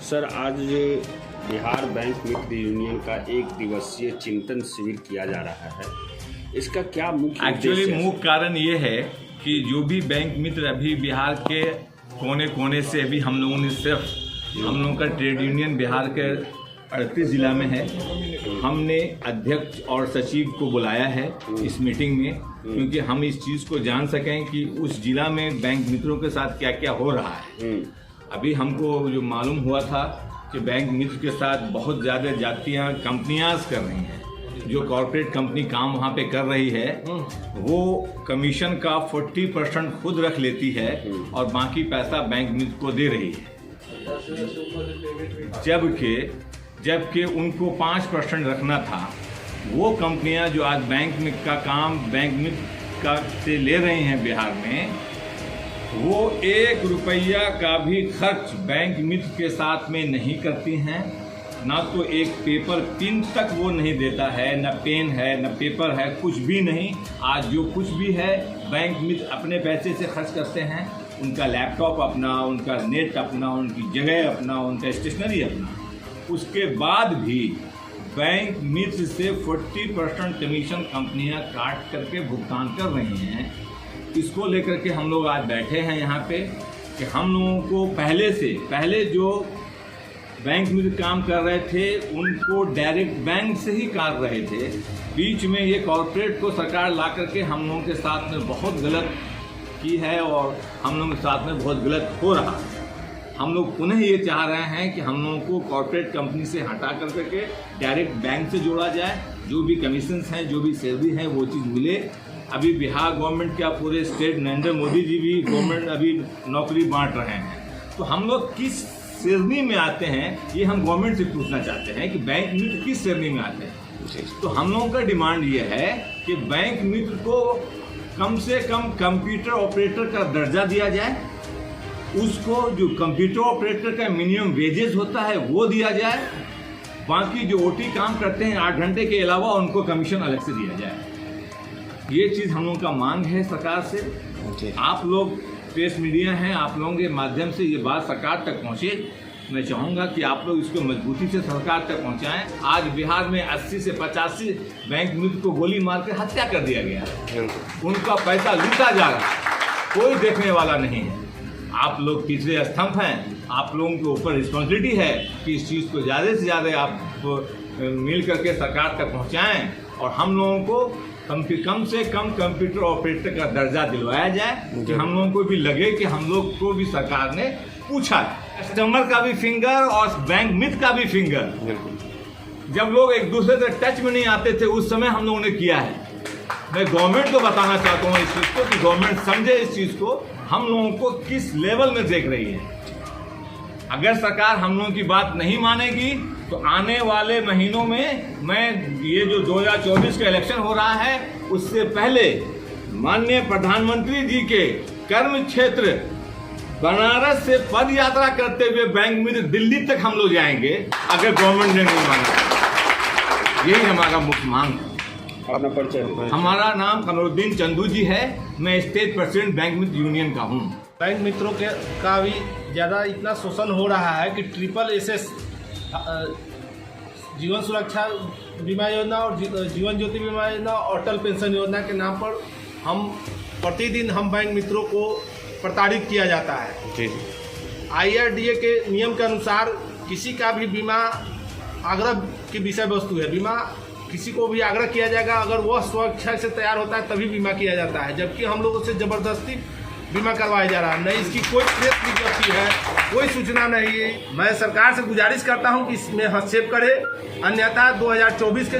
Sir, आज Bihar bank मित्र union का एक दिवसीय चिंतन शिविर किया जा रहा है। इसका क्या मुख्य मुख्य कारण ये है कि जो भी बैंक मित्र अभी बिहार के कोने कोने से अभी हम लोगों का ट्रेड यूनियन बिहार के 38 जिला में है। हमने अध्यक्ष और सचिव को बुलाया है इस मीटिंग में, क्योंकि हम इस चीज़ को जान सकें कि उस जिला में बैंक मित्रों के साथ क्या क्या हो रहा है। अभी हमको जो मालूम हुआ था कि बैंक मित्र के साथ बहुत ज़्यादा जातियाँ कंपनियाँ कर रही हैं। जो कॉर्पोरेट कंपनी काम वहाँ पे कर रही है वो कमीशन का 40% खुद रख लेती है और बाकी पैसा बैंक मित्र को दे रही है, जबकि उनको 5% रखना था। वो कंपनियां जो आज बैंक में का काम बैंक मित्र का से ले रही हैं बिहार में, वो 1 रुपया का भी खर्च बैंक मित्र के साथ में नहीं करती हैं। ना तो एक पेपर पिन तक वो नहीं देता है, न पेन है, न पेपर है, कुछ भी नहीं। आज जो कुछ भी है बैंक मित्र अपने पैसे से खर्च करते हैं। उनका लैपटॉप अपना, उनका नेट अपना, उनकी जगह अपना, उनका स्टेशनरी अपना। उसके बाद भी बैंक मित्र से 40% कमीशन कंपनियां काट करके भुगतान कर रही हैं। इसको लेकर के हम लोग आज बैठे हैं यहाँ पे कि हम लोगों को पहले जो बैंक मित्र काम कर रहे थे उनको डायरेक्ट बैंक से ही काट रहे थे। बीच में ये कॉर्पोरेट को सरकार ला करके हम लोगों के साथ में बहुत गलत की है और हम लोगों के साथ में बहुत गलत हो रहा है। हम लोग पुनः ये चाह रहे हैं कि हम लोगों को कॉर्पोरेट कंपनी से हटा कर करके डायरेक्ट बैंक से जोड़ा जाए। जो भी कमीशंस हैं, जो भी सैलरी है, वो चीज़ मिले। अभी बिहार गवर्नमेंट क्या पूरे स्टेट नरेंद्र मोदी जी भी गवर्नमेंट अभी नौकरी बांट रहे हैं। तो हम लोग किस श्रेणी में आते हैं ये हम गवर्नमेंट से पूछना चाहते हैं कि बैंक मित्र किस श्रेणी में आते हैं। तो हम लोगों का डिमांड ये है कि बैंक मित्र को कम से कम कंप्यूटर ऑपरेटर का दर्जा दिया जाए। उसको जो कंप्यूटर ऑपरेटर का मिनिमम वेजेस होता है वो दिया जाए। बाकी जो ओटी काम करते हैं 8 घंटे के अलावा उनको कमीशन अलग से दिया जाए। ये चीज़ हम लोगों का मांग है सरकार से। आप लोग प्रेस मीडिया हैं, आप लोगों के माध्यम से ये बात सरकार तक पहुँचे। मैं चाहूँगा कि आप लोग इसको मजबूती से सरकार तक पहुँचाएं। आज बिहार में 80 से 85 बैंक मित्र को गोली मार कर हत्या कर दिया गया है। उनका पैसा लूटा जा रहा है, कोई देखने वाला नहीं है। आप लोग तीसरे स्तंभ हैं, आप लोगों के ऊपर रिस्पॉन्सिबिलिटी है कि इस चीज़ को ज़्यादा से ज़्यादा आप मिल करके सरकार तक पहुँचाएँ और हम लोगों को कम से कम कंप्यूटर ऑपरेटर का दर्जा दिलवाया जाए कि हम लोगों को भी लगे कि हम लोग को भी सरकार ने पूछा। कस्टमर का भी फिंगर और बैंक मित्र का भी फिंगर। जब लोग एक दूसरे से टच में नहीं आते थे उस समय हम लोगों ने किया है। मैं गवर्नमेंट को बताना चाहता हूँ इस चीज़ को कि गवर्नमेंट समझे इस चीज़ को, हम लोगों को किस लेवल में देख रही है। अगर सरकार हम लोगों की बात नहीं मानेगी तो आने वाले महीनों में ये जो 2024 का इलेक्शन हो रहा है उससे पहले माननीय प्रधानमंत्री जी के कर्म क्षेत्र बनारस से पद यात्रा करते हुए बैंक मित्र दिल्ली तक हम लोग जाएंगे अगर गवर्नमेंट ने नहीं माना। यही हमारा मुख्य मांग है। अपना परिचय। हमारा नाम कमरुद्दीन चंदू जी है। मैं स्टेट प्रेसिडेंट बैंक मित्र यूनियन का हूँ। बैंक मित्रों का भी ज़्यादा इतना शोषण हो रहा है कि SSS जीवन सुरक्षा बीमा योजना और जीवन ज्योति बीमा योजना और अटल पेंशन योजना के नाम पर प्रतिदिन हम बैंक मित्रों को प्रताड़ित किया जाता है। IRDA के नियम के अनुसार किसी का भी बीमा आग्रह की विषय वस्तु है। बीमा किसी को भी आग्रह किया जाएगा, अगर वह स्वेच्छा से तैयार होता है तभी बीमा किया जाता है, जबकि हम लोगों से ज़बरदस्ती बीमा करवाया जा रहा है। नहीं इसकी कोई प्रेस विज्ञप्ति है, कोई सूचना नहीं है। मैं सरकार से गुजारिश करता हूं कि इसमें हस्तक्षेप करे, अन्यथा 2024 के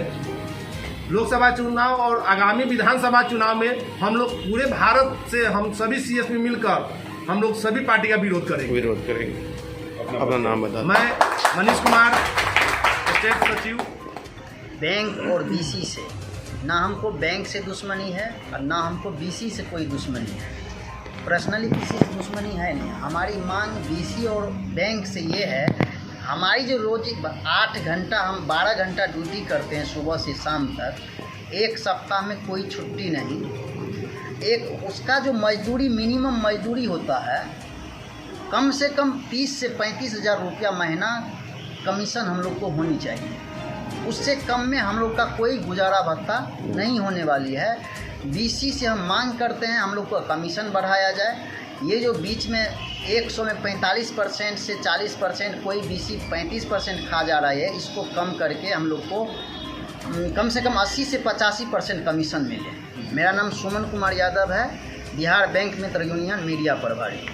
लोकसभा चुनाव और आगामी विधानसभा चुनाव में हम लोग पूरे भारत से हम सभी CSP मिलकर हम लोग सभी पार्टी का विरोध करेंगे। अपना नाम बता। मैं मनीष कुमार, स्टेट सचिव। बैंक और BC से ना हमको बैंक से दुश्मनी है और ना हमको BC से कोई दुश्मनी है। पर्सनली किसी से दुश्मनी है नहीं। हमारी मांग BC और बैंक से ये है, हमारी जो रोज़ 8 घंटा हम 12 घंटा ड्यूटी करते हैं सुबह से शाम तक, एक सप्ताह में कोई छुट्टी नहीं। एक उसका जो मजदूरी मिनिमम मजदूरी होता है कम से कम 30 से 35 हज़ार रुपया महीना कमीशन हम लोग को होनी चाहिए। उससे कम में हम लोग का कोई गुजारा भत्ता नहीं होने वाली है। बीसी से हम मांग करते हैं हम लोग को कमीशन बढ़ाया जाए। ये जो बीच में 100 में 45% से 40% कोई बीसी 35% खा जा रहा है, इसको कम करके हम लोग को कम से कम 80 से 85% कमीशन मिले। मेरा नाम सुमन कुमार यादव है, बिहार बैंक मित्र यूनियन मीडिया प्रभारी।